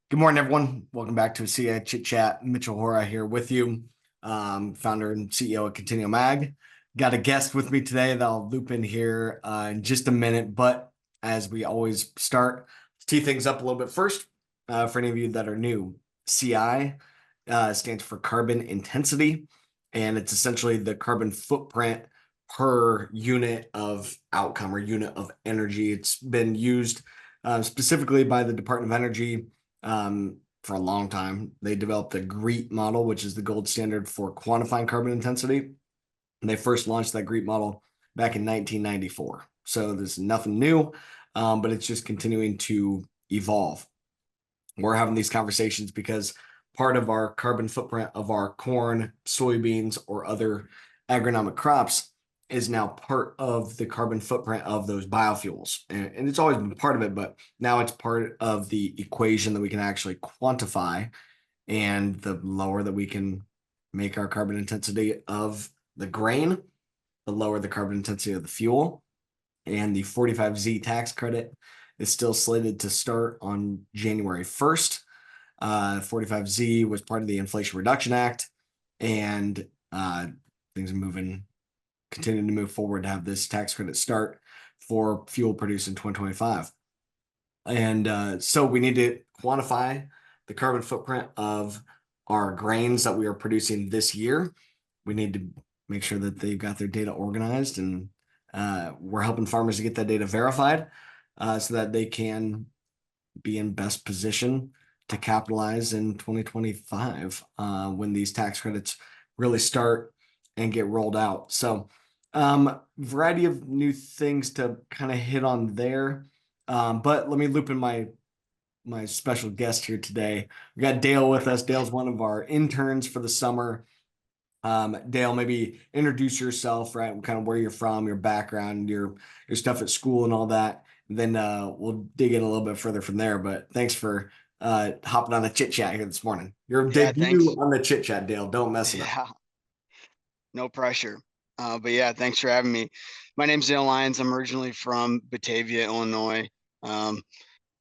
Good morning, everyone. Welcome back to a CI Chit Chat. Mitchell Hora here with you, founder and CEO of Continuum Ag. Got a guest with me today that I'll loop in here in just a minute. But as we always start, let's tee things up a little bit first. For any of you that are new, CI stands for carbon intensity, and it's essentially the carbon footprint per unit of outcome or unit of energy. It's been used specifically by the Department of Energy for a long time. They developed the GREET model, which is the gold standard for quantifying carbon intensity. And they first launched that GREET model back in 1994. So there's nothing new, but it's just continuing to evolve. We're having these conversations because part of our carbon footprint of our corn, soybeans, or other agronomic crops is now part of the carbon footprint of those biofuels. And it's always been part of it, but now it's part of the equation that we can actually quantify. And the lower that we can make our carbon intensity of the grain, the lower the carbon intensity of the fuel. And the 45Z tax credit is still slated to start on January 1st. 45Z was part of the Inflation Reduction Act, and things are continuing to move forward to have this tax credit start for fuel produced in 2025. And so we need to quantify the carbon footprint of our grains that we are producing this year. We need to make sure that they've got their data organized, and we're helping farmers to get that data verified so that they can be in best position to capitalize in 2025 when these tax credits really start and get rolled out. So variety of new things to kind of hit on there. But let me loop in my special guest here today. We got Dale with us. Dale's one of our interns for the summer. Dale, maybe introduce yourself, right? Kind of where you're from, your background, your stuff at school and all that. And then we'll dig in a little bit further from there. But thanks for hopping on the chit chat here this morning. Your Yeah, debut thanks. on the chit chat, Dale. Don't mess it up. Yeah, no pressure. But yeah, thanks for having me. My name's Dale Lyons. I'm originally from Batavia, Illinois. Um,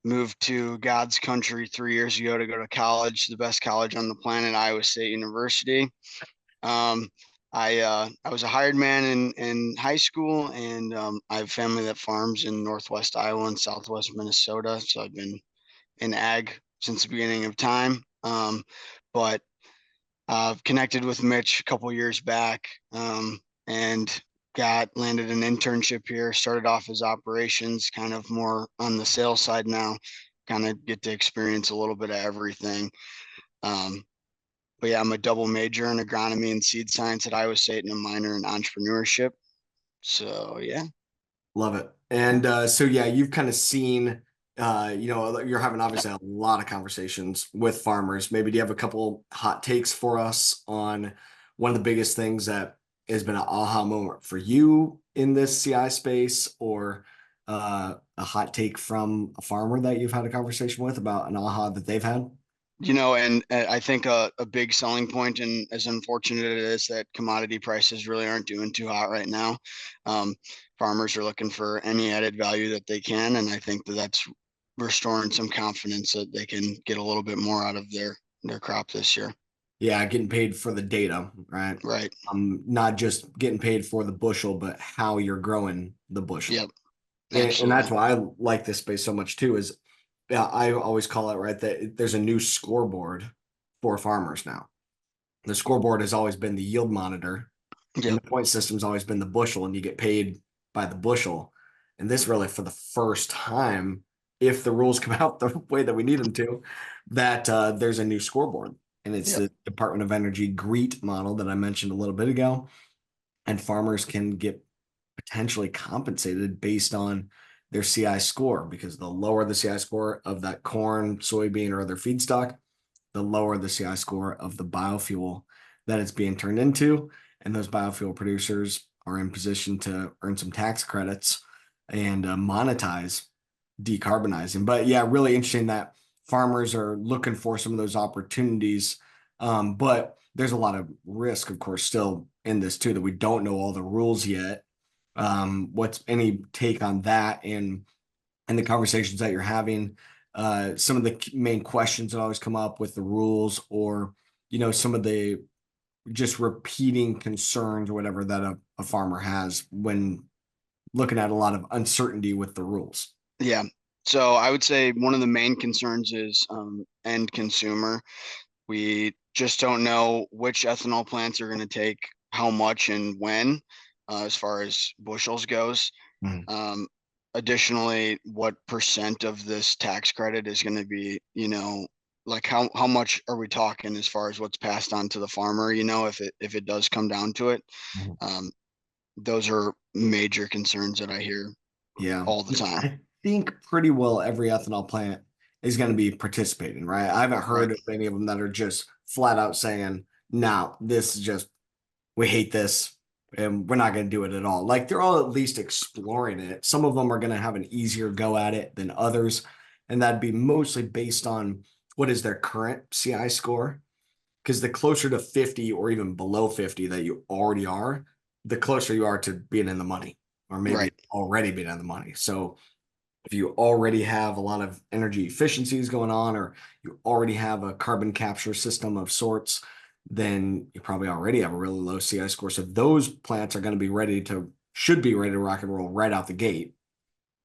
Moved to God's country 3 years ago to go to college, the best college on the planet, Iowa State University. Um, I was a hired man in high school, and I have family that farms in Northwest Iowa and Southwest Minnesota. So I've been in ag since the beginning of time. But connected with Mitch a couple years back, and got landed an internship here. Started off as operations, kind of more on the sales side now. Kind of get to experience a little bit of everything. Um, but yeah, I'm a double major in agronomy and seed science at Iowa State and a minor in entrepreneurship. So yeah. Love it. And so yeah, you've kind of seen you're having obviously a lot of conversations with farmers. Maybe do you have a couple hot takes for us on one of the biggest things that has been an aha moment for you in this CI space, or a hot take from a farmer that you've had a conversation with about an aha that they've had? And I think a big selling point, and as unfortunate it is that commodity prices really aren't doing too hot right now, um, farmers are looking for any added value that they can, and I think that that's restoring some confidence that they can get a little bit more out of their crop this year. Yeah, getting paid for the data, right? Right. Not just getting paid for the bushel, but how you're growing the bushel. Yep. And that's Absolutely. why I like this space so much too, is yeah, I always call it right that there's a new scoreboard for farmers now. The scoreboard has always been the yield monitor, and Yep. the point system's always been the bushel, and you get paid by the bushel. And this really, for the first time, if the rules come out the way that we need them to, that there's a new scoreboard. And it's Yep. the Department of Energy GREET model that I mentioned a little bit ago. And farmers can get potentially compensated based on their CI score, because the lower the CI score of that corn, soybean, or other feedstock, the lower the CI score of the biofuel that it's being turned into. And those biofuel producers are in position to earn some tax credits and monetize decarbonizing. But yeah, really interesting that farmers are looking for some of those opportunities. But there's a lot of risk, of course, still in this too, that we don't know all the rules yet. What's any take on that and the conversations that you're having some of the main questions that always come up with the rules, or some of the just repeating concerns or whatever that a farmer has when looking at a lot of uncertainty with the rules. Yeah. So I would say one of the main concerns is end consumer. We just don't know which ethanol plants are going to take how much and when, as far as bushels goes. Mhm. Um, Additionally, what percent of this tax credit is going to be, like how much are we talking as far as what's passed on to the farmer, if it does come down to it. Mhm. Um, those are major concerns that I hear Yeah. all the time. I think pretty well every ethanol plant is going to be participating, right? I haven't Right. heard of any of them that are just flat out saying, no, this is just, we hate this and we're not going to do it at all. Like they're all at least exploring it. Some of them are going to have an easier go at it than others. And that'd be mostly based on what is their current CI score. Because the closer to 50 or even below 50 that you already are, the closer you are to being in the money, or maybe Right. already being in the money. So if you already have a lot of energy efficiencies going on, or you already have a carbon capture system of sorts, then you probably already have a really low CI score. So those plants are going to be should be ready to rock and roll right out the gate.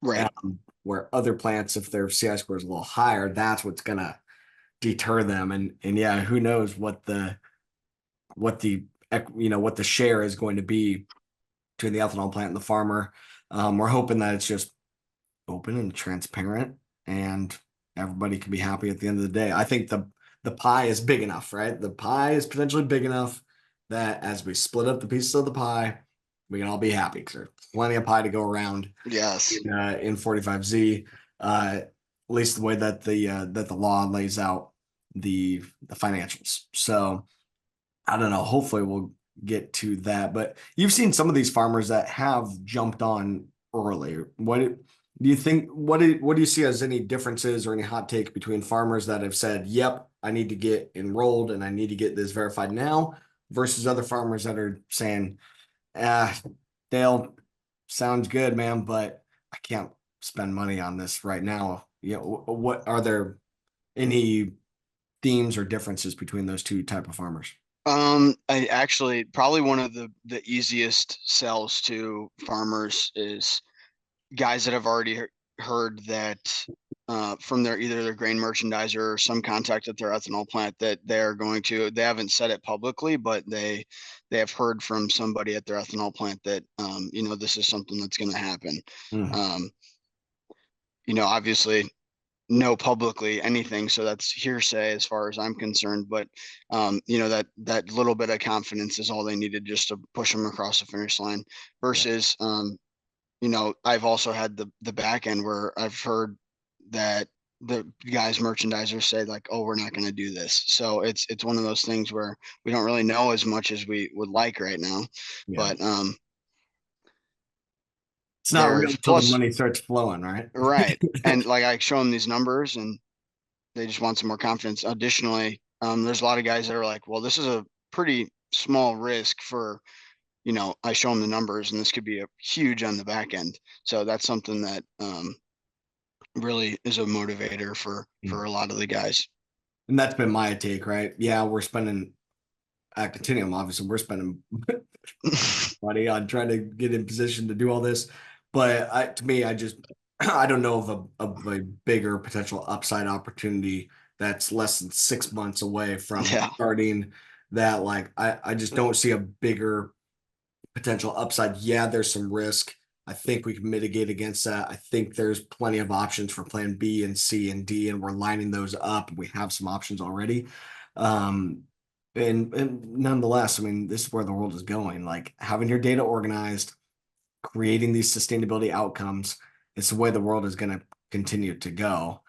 Right. Where other plants, if their CI score is a little higher, that's what's going to deter them. And yeah, who knows what the what the share is going to be between the ethanol plant and the farmer. We're hoping that it's just open and transparent, and everybody can be happy at the end of the day. I think the pie is big enough, right? The pie is potentially big enough that as we split up the pieces of the pie, we can all be happy because there's plenty of pie to go around Yes. in 45Z. At least the way that the law lays out the financials. So I don't know. Hopefully, we'll get to that. But you've seen some of these farmers that have jumped on early. What do you think? What do you see as any differences or any hot take between farmers that have said, "Yep, I need to get enrolled and I need to get this verified now," versus other farmers that are saying, "Ah, Dale, sounds good, man, but I can't spend money on this right now." What are there any themes or differences between those two type of farmers? I actually probably one of the easiest sells to farmers is guys that have already heard that from their either their grain merchandiser or some contact at their ethanol plant that they haven't said it publicly, but they have heard from somebody at their ethanol plant that this is something that's going to happen. Mhm. Um, Obviously know publicly anything, so that's hearsay as far as I'm concerned. But that little bit of confidence is all they needed just to push them across the finish line. Yeah. Versus, I've also had the back end where I've heard that the guys merchandisers say like, "Oh, we're not going to do this." So it's one of those things where we don't really know as much as we would like right now. Yeah. But It's not real there's until the plus money starts flowing, right? right, and like I show them these numbers and they just want some more confidence. Additionally, there's a lot of guys that are like, well, this is a pretty small risk for, I show them the numbers and this could be a huge on the back end. So that's something that really is a motivator for Mm. a lot of the guys. And that's been my take, right? Yeah, we're spending at Continuum, obviously, we're spending money on trying to get in position to do all this. But to me, I just I don't know of a bigger potential upside opportunity that's less than 6 months away from Yeah. starting that. Like I just don't see a bigger potential upside. Yeah, there's some risk. I think we can mitigate against that. I think there's plenty of options for plan B and C and D, and we're lining those up. We have some options already. Um, and nonetheless, I mean, this is where the world is going. Like having your data organized, creating these sustainability outcomes, it's the way the world is going to continue to go.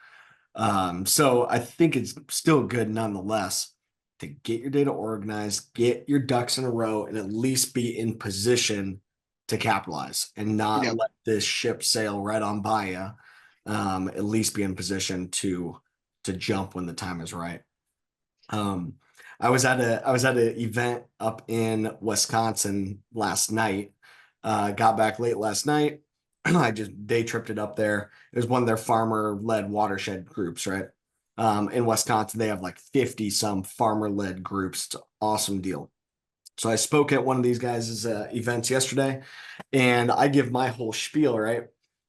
So I think it's still good nonetheless to get your data organized, get your ducks in a row, and at least be in position to capitalize and not Yep. let this ship sail right on by you. At least be in position to jump when the time is right. Um, I was at an event up in Wisconsin last night. Got back late last night. I just day tripped it up there. It was one of their farmer-led watershed groups, right? In Wisconsin, they have like 50 some farmer-led groups. It's an awesome deal. So I spoke at one of these guys' events yesterday, and I give my whole spiel, right?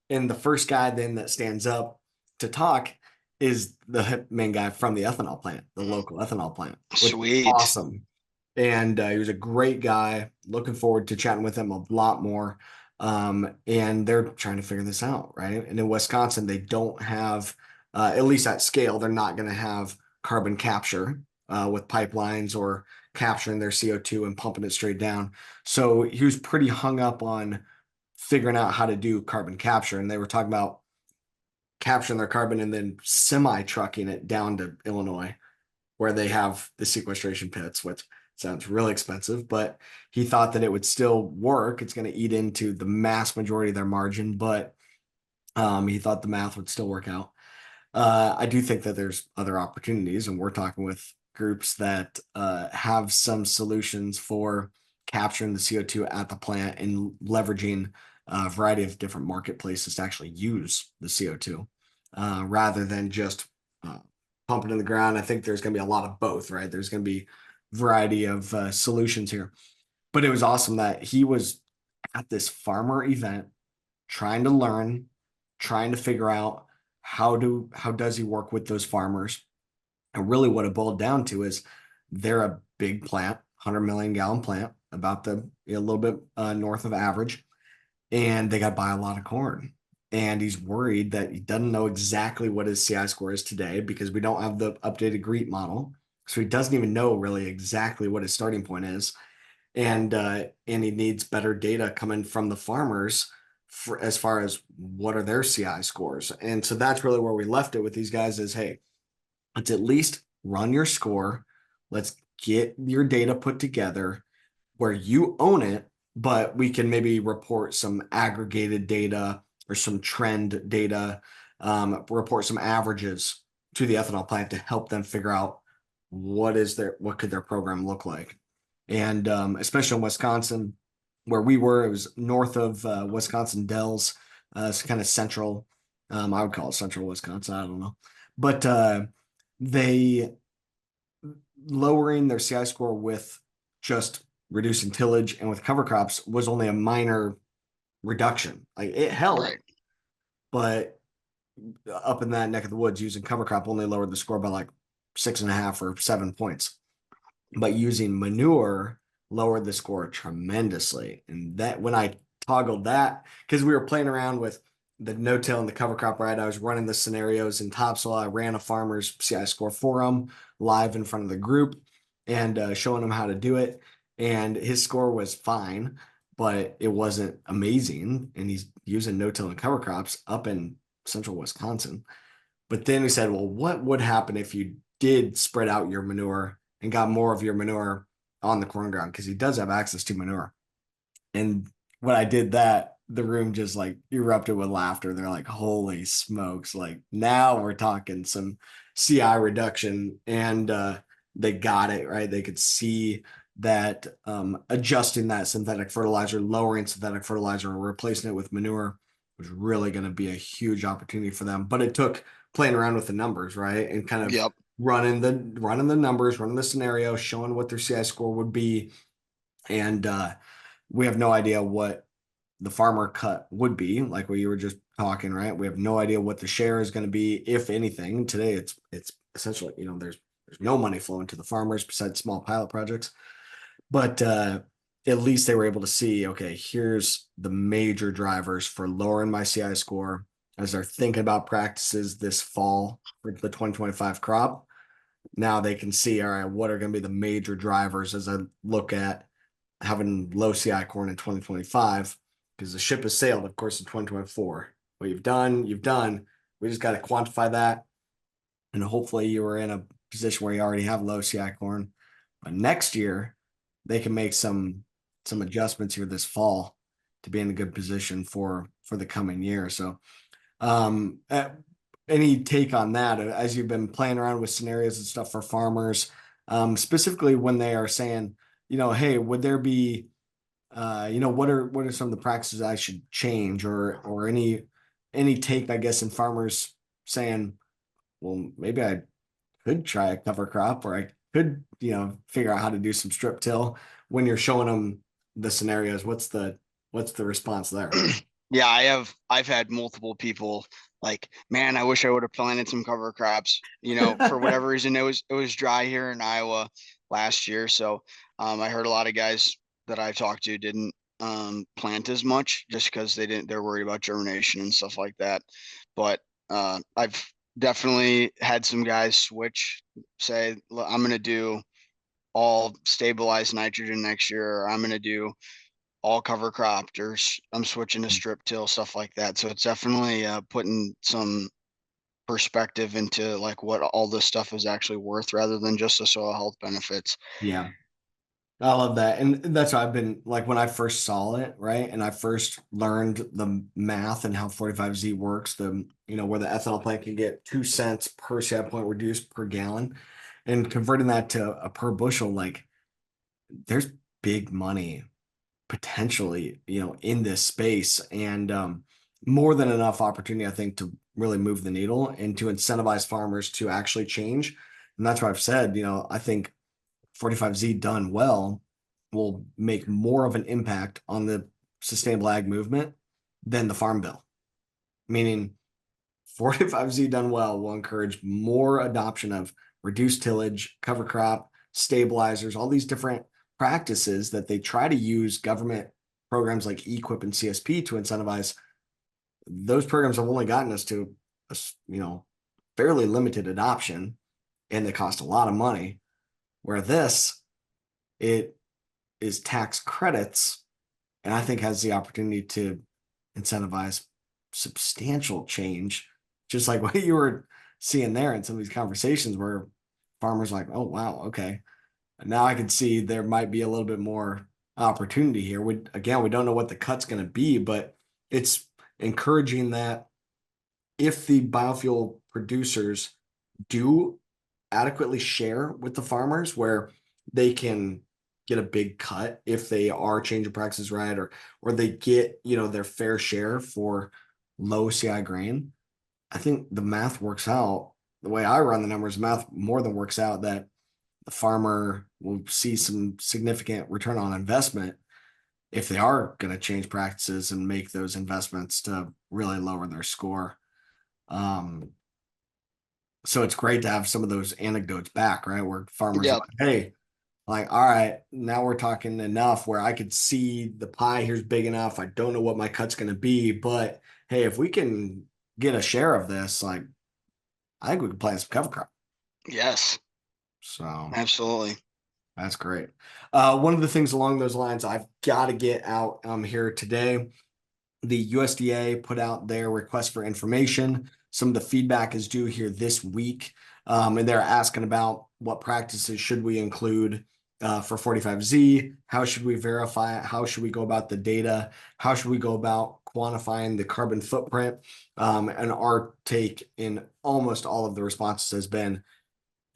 And the first guy then that stands up to talk is the main guy from the ethanol plant, the local ethanol plant, which is Sweet. awesome. And he was a great guy. Looking forward to chatting with him a lot more. And they're trying to figure this out, right? And in Wisconsin, they don't have, at least at scale, they're not going to have carbon capture with pipelines or capturing their CO2 and pumping it straight down. So he was pretty hung up on figuring out how to do carbon capture. And they were talking about capturing their carbon and then semi trucking it down to Illinois, where they have the sequestration pits, which sounds really expensive, but he thought that it would still work. It's going to eat into the mass majority of their margin, but he thought the math would still work out. I do think that there's other opportunities, and we're talking with groups that have some solutions for capturing the CO2 at the plant and leveraging a variety of different marketplaces to actually use the CO2 rather than just pumping in the ground. I think there's going to be a lot of both, right? There's going to be a variety of solutions here. But it was awesome that he was at this farmer event trying to learn, trying to figure out how does he work with those farmers. And really what it boiled down to is they're a big plant, 100 million gallon plant, about a little bit north of average, and they got to buy a lot of corn. And he's worried that he doesn't know exactly what his CI score is today because we don't have the updated GREET model. So he doesn't even know really exactly what his starting point is. And he needs better data coming from the farmers for as far as what are their CI scores. And so that's really where we left it with these guys is, hey, let's at least run your score. Let's get your data put together where you own it, but we can maybe report some aggregated data or some trend data, report some averages to the ethanol plant to help them figure out what could their program look like. And especially in Wisconsin, where we were, it was north of Wisconsin Dells. It's kind of central. I would call it central Wisconsin. I don't know, but they lowering their CI score with just reducing tillage and with cover crops was only a minor reduction. Like it helped, Right. but up in that neck of the woods, using cover crop only lowered the score by like 6.5 or 7 points. But using manure lowered the score tremendously. And that when I toggled that, because we were playing around with the no-till and the cover crop, right? I was running the scenarios in topsoil. I ran a farmer's CI score forum live in front of the group and showing them how to do it. And his score was fine, but it wasn't amazing. And he's using no-till and cover crops up in central Wisconsin. But then we said, well, what would happen if you did spread out your manure and got more of your manure on the corn ground? Because he does have access to manure. And when I did that, the room just like erupted with laughter. They're like, holy smokes. Like now we're talking some CI reduction. And they got it, right? They could see that adjusting that synthetic fertilizer, lowering synthetic fertilizer, or replacing it with manure was really going to be a huge opportunity for them. But it took playing around with the numbers, right? And kind of Yep. running the numbers, running the scenario, showing what their CI score would be. And we have no idea what the farmer cut would be, like what you were just talking, right? We have no idea what the share is going to be, if anything. Today it's essentially, there's no money flowing to the farmers besides small pilot projects. But at least they were able to see, okay, here's the major drivers for lowering my CI score as they're thinking about practices this fall for the 2025 crop. Now they can see, all right, what are going to be the major drivers as I look at having low CI corn in 2025, because the ship has sailed, of course, in 2024. What you've done, you've done. We just got to quantify that. And hopefully you are in a position where you already have low CI corn. But next year, they can make some adjustments here this fall to be in a good position for the coming year. So um, uh, any take on that as you've been playing around with scenarios and stuff for farmers, specifically when they are saying, hey, would there be what are some of the practices I should change, or any take, I guess, in farmers saying, well, maybe I could try a cover crop, or I could, figure out how to do some strip till. When you're showing them the scenarios, what's the response there? Yeah, I've had multiple people like, man, I wish I would have planted some cover crops. For whatever reason, it was dry here in Iowa last year. So I heard a lot of guys that I talked to didn't plant as much just because they're worried about germination and stuff like that. But I've definitely had some guys say, I'm gonna do all stabilized nitrogen next year, or I'm gonna do all cover cropped, or I'm switching to strip till, stuff like that. So it's definitely putting some perspective into like what all this stuff is actually worth rather than just the soil health benefits. Yeah. I love that. And that's what I've been like when I first saw it, right? And I first learned the math and how 45Z works, where the ethanol plant can get 2 cents per CI point reduced per gallon, and converting that to a per bushel, like there's big money potentially, in this space, and more than enough opportunity, I think, to really move the needle and to incentivize farmers to actually change. And that's why I've said, I think 45Z done well will make more of an impact on the sustainable ag movement than the farm bill. Meaning 45Z done well will encourage more adoption of reduced tillage, cover crop, stabilizers, all these different practices that they try to use government programs like EQIP and CSP to incentivize. Those programs have only gotten us to a fairly limited adoption, and they cost a lot of money. Where this, it is tax credits, and I think has the opportunity to incentivize substantial change, just like what you were seeing there in some of these conversations where farmers are like, oh wow, okay, now I can see there might be a little bit more opportunity here. We don't know what the cut's going to be, but it's encouraging that if the biofuel producers do adequately share with the farmers, where they can get a big cut if they are changing practices right, or they get their fair share for low CI grain. I think the math works out. The way I run the numbers, math more than works out that the farmer will see some significant return on investment if they are going to change practices and make those investments to really lower their score. Um, so it's great to have some of those anecdotes back, right? Where farmers are Yeah. like, hey, like, all right, now we're talking enough where I could see the pie here's big enough. I don't know what my cut's going to be, but hey, if we can get a share of this, like, I think we can plant some cover crop. Yes, So absolutely. that's great. One of the things along those lines I've got to get out here today. The USDA put out their request for information. Some of the feedback is due here this week, and they're asking about what practices should we include for 45Z. How should we verify it? How should we go about the data? How should we go about quantifying the carbon footprint? And our take in almost all of the responses has been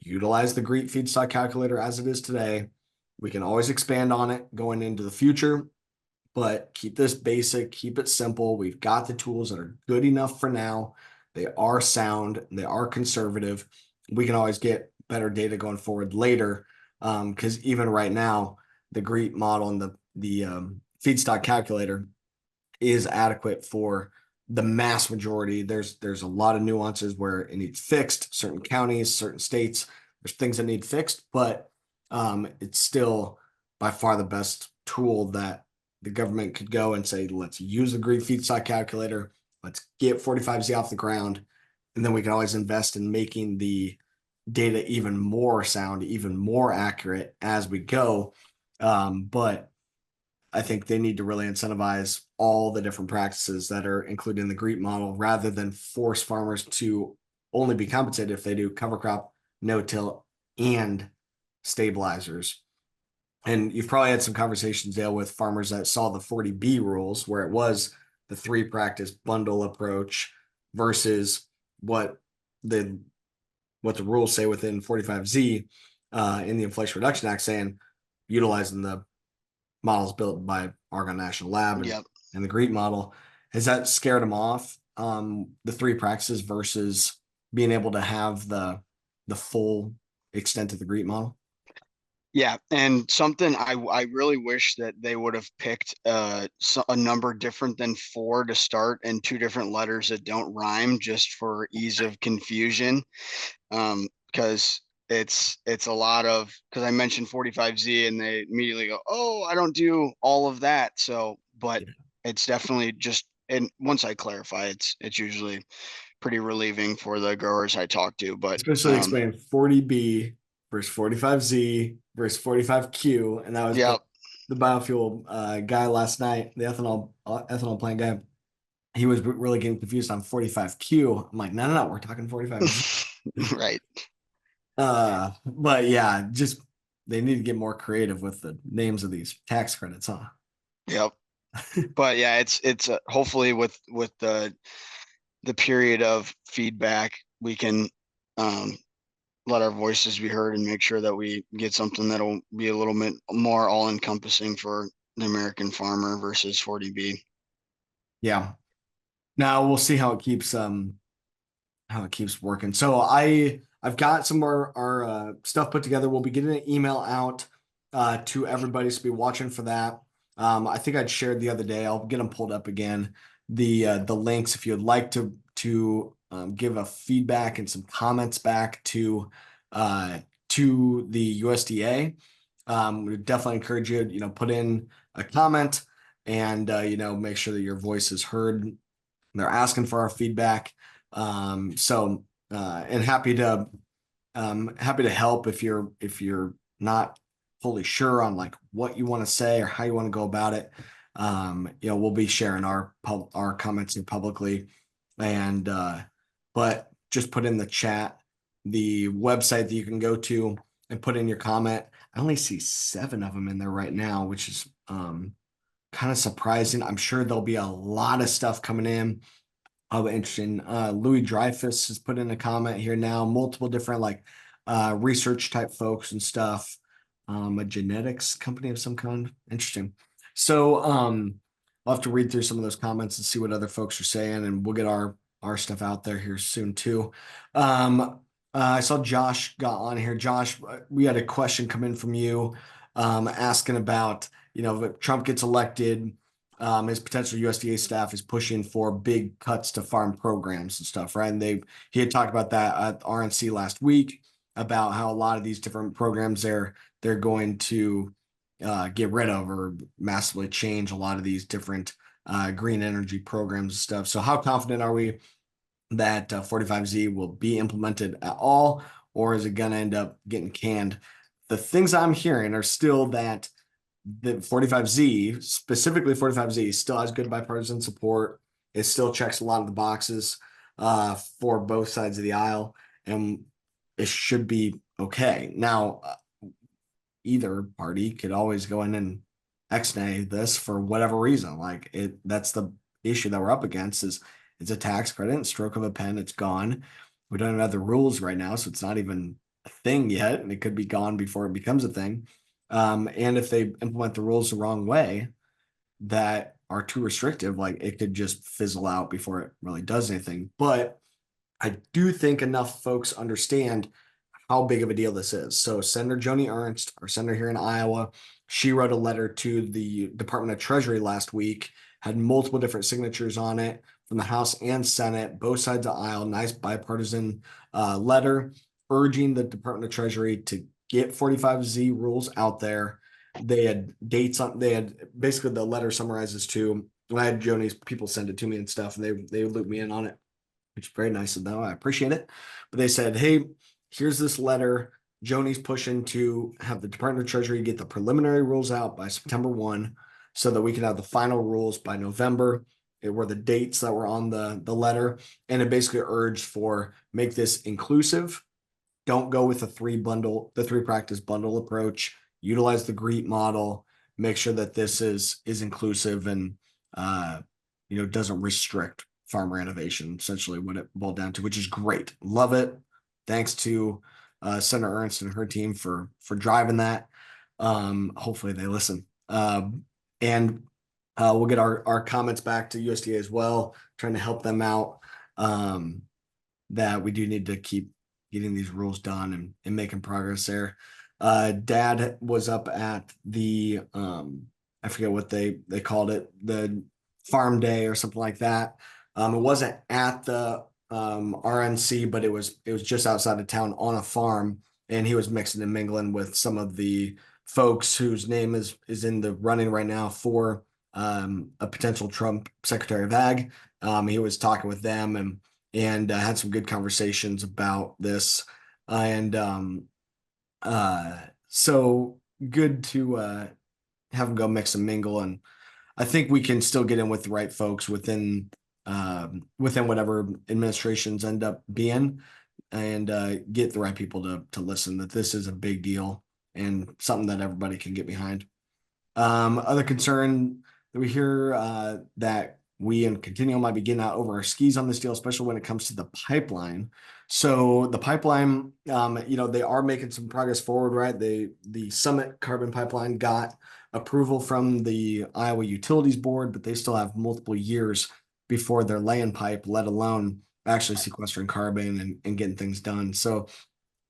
utilize the GREET feedstock calculator as it is today. We can always expand on it going into the future, but keep this basic, keep it simple. We've got the tools that are good enough for now. They are sound, they are conservative. We can always get better data going forward later. Because even right now, the GREET model and the feedstock calculator is adequate for the mass majority. There's a lot of nuances where it needs fixed, certain counties, certain states, there's things that need fixed, but it's still by far the best tool that the government could go and say, let's use the GREET feedstock calculator, let's get 45Z off the ground, and then we can always invest in making the data even more sound, even more accurate as we go. But I think they need to really incentivize all the different practices that are included in the GREET model rather than force farmers to only be compensated if they do cover crop, no-till, and stabilizers. And you've probably had some conversations, Dale, with farmers that saw the 40B rules where it was the 3 practice bundle approach versus what the rules say within 45Z in the Inflation Reduction Act, saying utilizing the models built by Argonne National Lab Yep. and the GREET model. Has that scared them off? The three practices versus being able to have the full extent of the GREET model? Yeah, and something I really wish that they would have picked a number different than 4 to start and 2 different letters that don't rhyme just for ease of confusion. Because it's a lot of, because I mentioned 45Z and they immediately go, oh, I don't do all of that. So, but Yeah. it's definitely just, and once I clarify, it's usually pretty relieving for the growers I talk to. But Especially explaining 40B versus 45Z versus 45Q. And that was yeah. the biofuel guy last night, the ethanol plant guy. He was really getting confused on 45Q. I'm like, no, no, no, we're talking 45Z. Right. But yeah, just they need to get more creative with the names of these tax credits, huh? Yep. But yeah, it's hopefully with the period of feedback, we can um, let our voices be heard and make sure that we get something that'll be a little bit more all encompassing for the American farmer versus 40B. Yeah. Now we'll see how it keeps working. So I've got some more our stuff put together. We'll be getting an email out to everybody, so be watching for that. I think I'd shared the other day. I'll get them pulled up again. The links if you'd like to give a feedback and some comments back to the USDA. We definitely encourage you, put in a comment and make sure that your voice is heard. They're asking for our feedback. And happy to help if you're not fully sure on like what you want to say or how you want to go about it. We'll be sharing our comments here publicly, and but just put in the chat the website that you can go to and put in your comment. I only see 7 of them in there right now, which is kind of surprising. I'm sure there'll be a lot of stuff coming in. Oh, interesting. Louis Dreyfus has put in a comment here now, multiple different like research type folks and stuff. A genetics company of some kind. Interesting. So I'll have to read through some of those comments and see what other folks are saying, and we'll get our stuff out there here soon too. I saw Josh got on here. Josh, we had a question come in from you asking about, if Trump gets elected, his potential USDA staff is pushing for big cuts to farm programs and stuff, right? And he had talked about that at RNC last week about how a lot of these different programs they're going to get rid of or massively change a lot of these different green energy programs and stuff. So how confident are we that 45Z will be implemented at all, or is it going to end up getting canned? The things I'm hearing are still that the 45Z, specifically 45Z, still has good bipartisan support. It still checks a lot of the boxes for both sides of the aisle, and it should be okay. Now, either party could always go in and ex-nay this for whatever reason. Like that's the issue that we're up against is it's a tax credit, stroke of a pen, it's gone. We don't have the rules right now, so it's not even a thing yet, and it could be gone before it becomes a thing. And if they implement the rules the wrong way that are too restrictive, like it could just fizzle out before it really does anything. But I do think enough folks understand how big of a deal this is. So Senator Joni Ernst, our senator here in Iowa, she wrote a letter to the Department of Treasury last week, had multiple different signatures on it from the House and Senate, both sides of the aisle, nice bipartisan letter urging the Department of Treasury to get 45Z rules out there. They had dates on, they had basically the letter summarizes too. And I had Joni's people send it to me and stuff, and they looped me in on it, which is very nice of them. I appreciate it. But they said, hey, here's this letter. Joni's pushing to have the Department of Treasury get the preliminary rules out by September 1 so that we can have the final rules by November. It were the dates that were on the letter. And it basically urged for make this inclusive. Don't go with the three practice bundle approach. Utilize the GREET model. Make sure that this is inclusive and doesn't restrict farmer innovation, essentially what it boiled down to, which is great. Love it. Thanks to Senator Ernst and her team for driving that. Hopefully they listen. And we'll get our comments back to USDA as well, trying to help them out. That we do need to keep getting these rules done and making progress there. Dad was up at the I forget what they called it, the farm day or something like that. It wasn't at the RNC, but it was just outside of town on a farm, and he was mixing and mingling with some of the folks whose name is in the running right now for a potential Trump Secretary of Ag. He was talking with them and had some good conversations about this. And so good to have them go mix and mingle. And I think we can still get in with the right folks within whatever administrations end up being, and get the right people to listen. That this is a big deal and something that everybody can get behind. Other concern that we hear that we in Continuum might be getting out over our skis on this deal, especially when it comes to the pipeline. So the pipeline, they are making some progress forward, right? The Summit Carbon Pipeline got approval from the Iowa Utilities Board, but they still have multiple years before they're laying pipe, let alone actually sequestering carbon and getting things done. So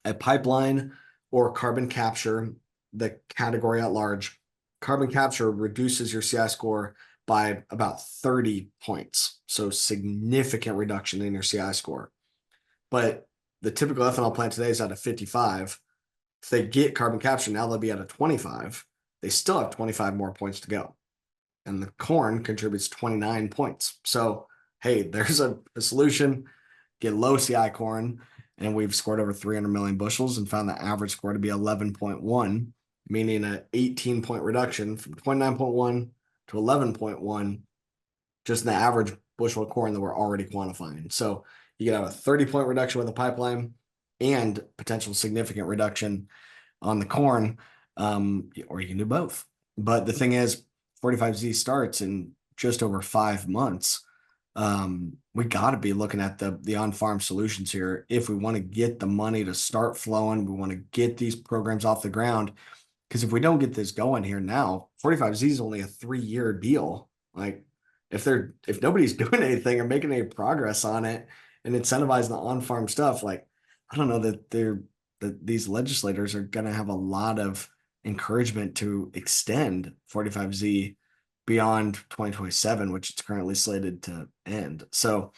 a pipeline or carbon capture, the category at large, carbon capture reduces your CI score by about 30 points. So significant reduction in your CI score. But the typical ethanol plant today is at a 55. If they get carbon capture, now they'll be at a 25. They still have 25 more points to go. And the corn contributes 29 points. So, hey, there's a solution. Get low CI corn, and we've scored over 300 million bushels and found the average score to be 11.1, meaning an 18-point reduction from 29.1 to 11.1, just in the average bushel of corn that we're already quantifying. So you can have a 30-point reduction with a pipeline and potential significant reduction on the corn, or you can do both. But the thing is, 45Z starts in just over 5 months. We got to be looking at the on-farm solutions here if we want to get the money to start flowing. We want to get these programs off the ground, because if we don't get this going here now, 45Z is only a 3-year deal. Like if nobody's doing anything or making any progress on it and incentivizing the on-farm stuff, like I don't know that these legislators are going to have a lot of encouragement to extend 45Z beyond 2027, which it's currently slated to end. So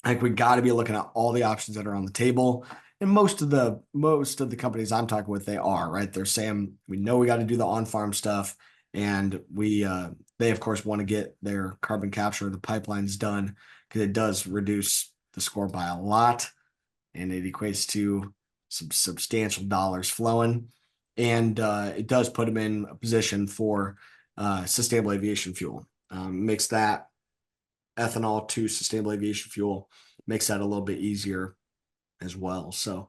I think we got to be looking at all the options that are on the table. And most of the companies I'm talking with, they are, right. They're saying, we know we got to do the on-farm stuff. And they of course want to get their carbon capture, the pipelines done, because it does reduce the score by a lot. And it equates to some substantial dollars flowing. And it does put them in a position for sustainable aviation fuel. Makes that ethanol to sustainable aviation fuel, makes that a little bit easier as well. So,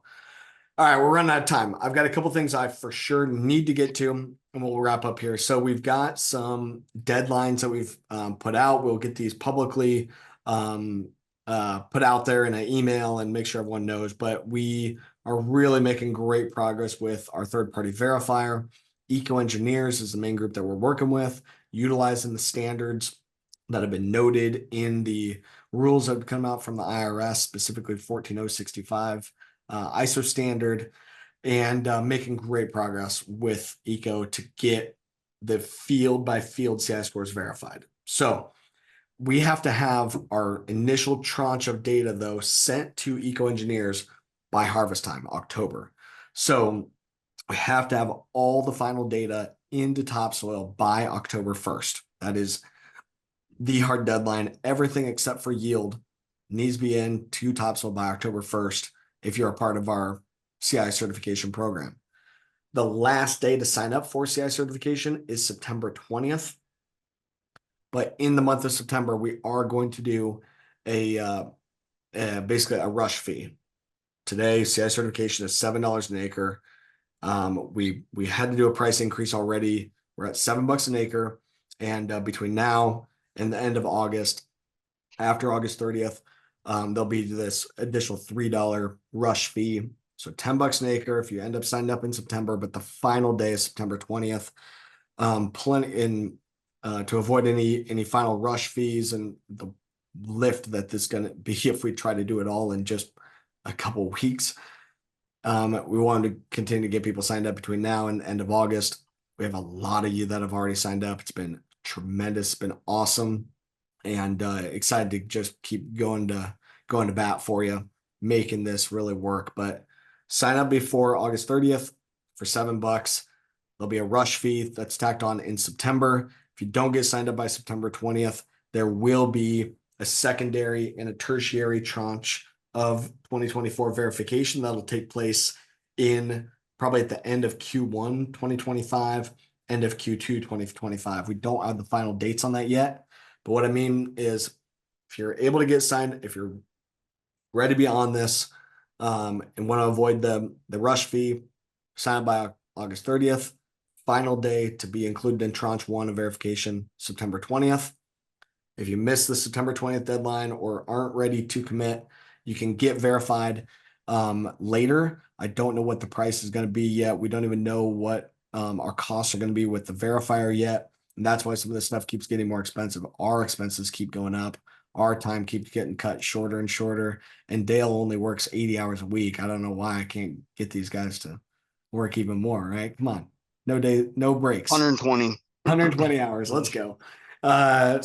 all right, we're running out of time. I've got a couple things I for sure need to get to, and we'll wrap up here. So we've got some deadlines that we've put out. We'll get these publicly put out there in an email and make sure everyone knows. But we are really making great progress with our third-party verifier. Eco Engineers is the main group that we're working with, utilizing the standards that have been noted in the rules that have come out from the IRS, specifically 14065 ISO standard, and making great progress with Eco to get the field by field CI scores verified. So we have to have our initial tranche of data, though, sent to Eco Engineers by harvest time, October. So we have to have all the final data into topsoil by October 1st. That is the hard deadline. Everything except for yield needs to be into topsoil by October 1st if you're a part of our CI certification program. The last day to sign up for CI certification is September 20th. But in the month of September, we are going to do basically a rush fee. Today, CI certification is $7 an acre. We had to do a price increase already. We're at $7 an acre, and between now and the end of August, after August 30th, there'll be this additional $3 rush fee. So $10 an acre if you end up signing up in September, but the final day is September 20th. plenty in to avoid any final rush fees and the lift that this is going to be if we try to do it all in just a couple weeks. We wanted to continue to get people signed up between now and end of August. We have a lot of you that have already signed up. It's been tremendous, it's been awesome, and excited to just keep going to bat for you, making this really work. But sign up before August 30th for $7. There'll be a rush fee that's tacked on in September. If you don't get signed up by September 20th, there will be a secondary and a tertiary tranche of 2024 verification that'll take place in probably at the end of Q1 2025, end of Q2 2025. We don't have the final dates on that yet, but what I mean is if you're able to get signed, if you're ready to be on this, and want to avoid the rush fee, sign up by August 30th. Final day to be included in tranche 1 of verification, September 20th. If you miss the September 20th deadline or aren't ready to commit, you can get verified later. I don't know what the price is going to be yet. We don't even know what our costs are going to be with the verifier yet. And that's why some of this stuff keeps getting more expensive. Our expenses keep going up. Our time keeps getting cut shorter and shorter. And Dale only works 80 hours a week. I don't know why I can't get these guys to work even more, right? Come on. No day, no breaks. 120. 120 hours. Let's go. But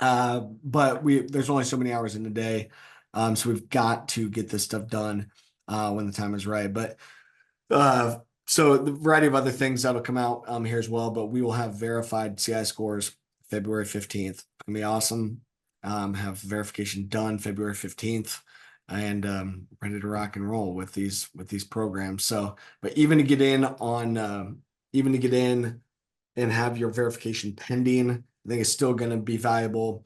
there's only so many hours in the day. So we've got to get this stuff done when the time is right. But so the variety of other things that'll come out here as well. But we will have verified CI scores February 15th. It's gonna be awesome. Have verification done February 15th. And ready to rock and roll with these programs. So, but even to get in and have your verification pending, I think it's still going to be valuable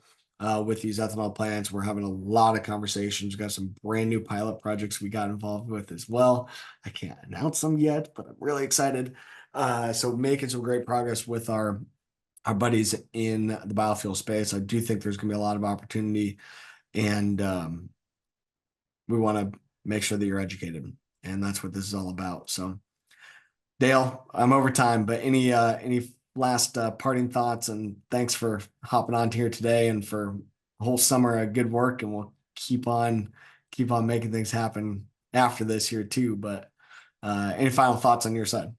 with these ethanol plants. We're having a lot of conversations. We've got some brand new pilot projects we got involved with as well. I can't announce them yet, but I'm really excited. So making some great progress with our buddies in the biofuel space. I do think there's going to be a lot of opportunity, and we want to make sure that you're educated, and that's what this is all about. So, Dale, I'm over time, but any last parting thoughts? And thanks for hopping on here today and for a whole summer of good work. And we'll keep on making things happen after this here too. But any final thoughts on your side?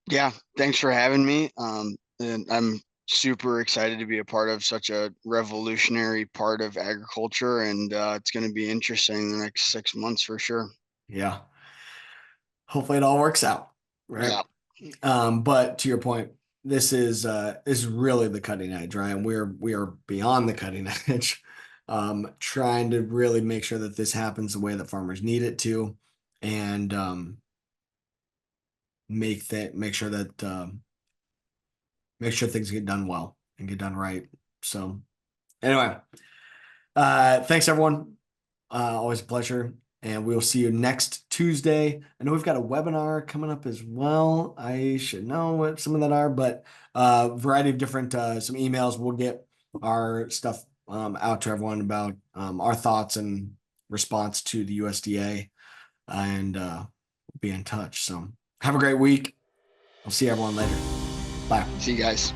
Yeah, thanks for having me. And I'm super excited to be a part of such a revolutionary part of agriculture, and it's going to be interesting the next 6 months for sure. Yeah. Hopefully it all works out. Right. Yeah. But to your point, this is really the cutting edge, right? And we are beyond the cutting edge, trying to really make sure that this happens the way that farmers need it to, and make sure things get done well and get done right. So anyway, thanks everyone. Always a pleasure. And we'll see you next Tuesday. I know we've got a webinar coming up as well. I should know what some of that are, but variety of different some emails. We'll get our stuff out to everyone about our thoughts and response to the USDA, and be in touch. So have a great week. I'll see everyone later. Bye. See you guys.